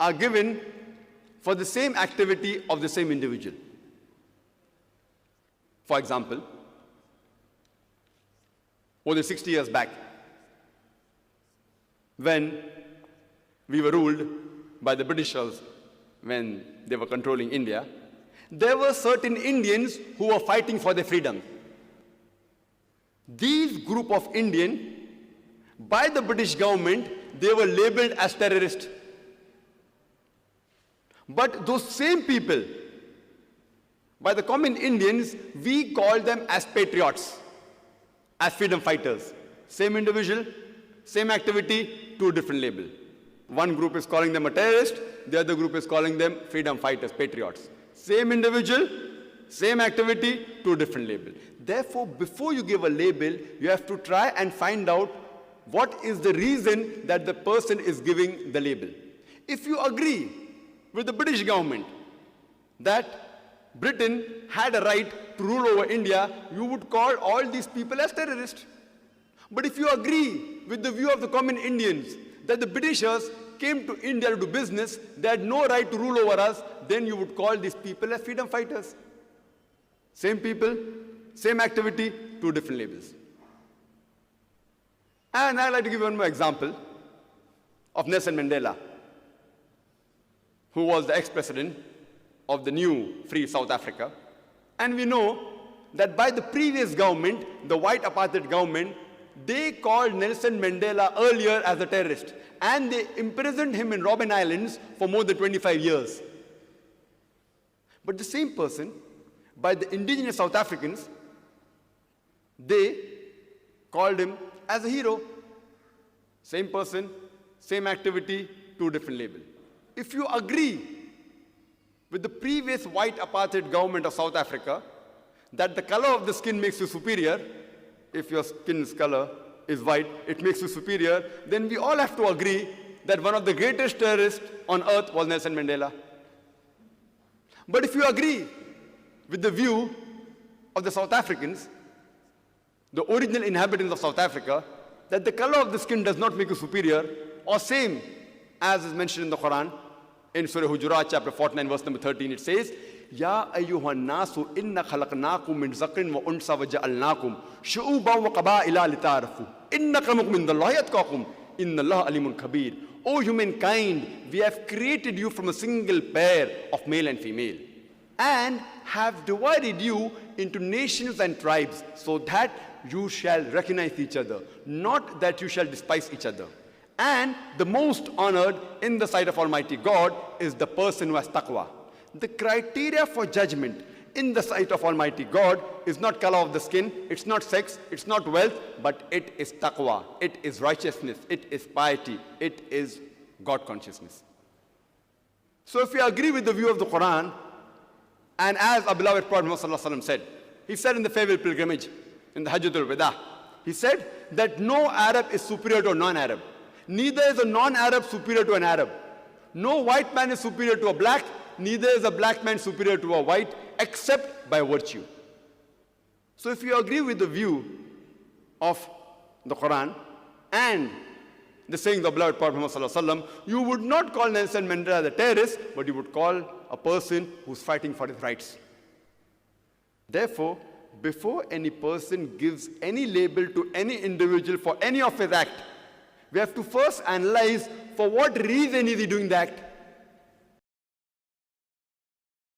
are given for the same activity of the same individual. For example, more than 60 years back, when we were ruled by the Britishers, when they were controlling India, there were certain Indians who were fighting for their freedom. These group of Indians, by the British government, they were labeled as terrorists. But those same people, by the common Indians, we call them as patriots, as freedom fighters. Same individual, same activity, two different labels. One group is calling them a terrorist, the other group is calling them freedom fighters, patriots. Same individual, same activity, two different labels. Therefore, before you give a label, you have to try and find out what is the reason that the person is giving the label. If you agree with the British government that Britain had a right to rule over India, you would call all these people as terrorists. But if you agree with the view of the common Indians that the Britishers came to India to do business, they had no right to rule over us, then you would call these people as freedom fighters. Same people, same activity, two different labels. And I'd like to give one more example of Nelson Mandela, who was the ex-president of the new free South Africa. And we know that by the previous government, the white apartheid government, they called Nelson Mandela earlier as a terrorist. And they imprisoned him in Robben Islands for more than 25 years. But the same person, by the indigenous South Africans, they called him as a hero. Same person, same activity, two different labels. If you agree with the previous white apartheid government of South Africa that the color of the skin makes you superior, if your skin's color is white, it makes you superior, then we all have to agree that one of the greatest terrorists on earth was Nelson Mandela. But if you agree with the view of the South Africans, the original inhabitants of South Africa, that the color of the skin does not make you superior, or same as is mentioned in the Quran, in Surah Hujurat, chapter 49, verse number 13, it says, Ya ayyuhan nasu inna khalaqnakum min zakrin wa unsa wa ja'alnakum shu'uban wa qaba'ila lita'arafu inna akramakum indallahi atqakum inna Allah alimun kabir. O humankind, we have created you from a single pair of male and female and have divided you into nations and tribes so that you shall recognize each other, not that you shall despise each other. And the most honored in the sight of Almighty God is the person who has taqwa. The criteria for judgment in the sight of Almighty God is not color of the skin, it's not sex, it's not wealth, but it is taqwa, it is righteousness, it is piety, it is God consciousness. So if we agree with the view of the Quran, and as our beloved Prophet Muhammad said, he said in the farewell pilgrimage, in the Hajjatul Wada, he said that no Arab is superior to a non-Arab. Neither is a non-Arab superior to an Arab. No white man is superior to a black, neither is a black man superior to a white, except by virtue. So if you agree with the view of the Quran and the saying of the beloved Prophet Muhammad, you would not call Nelson Mandela the terrorist, but you would call a person who's fighting for his rights. Therefore, before any person gives any label to any individual for any of his act, we have to first analyze for what reason is he doing the act.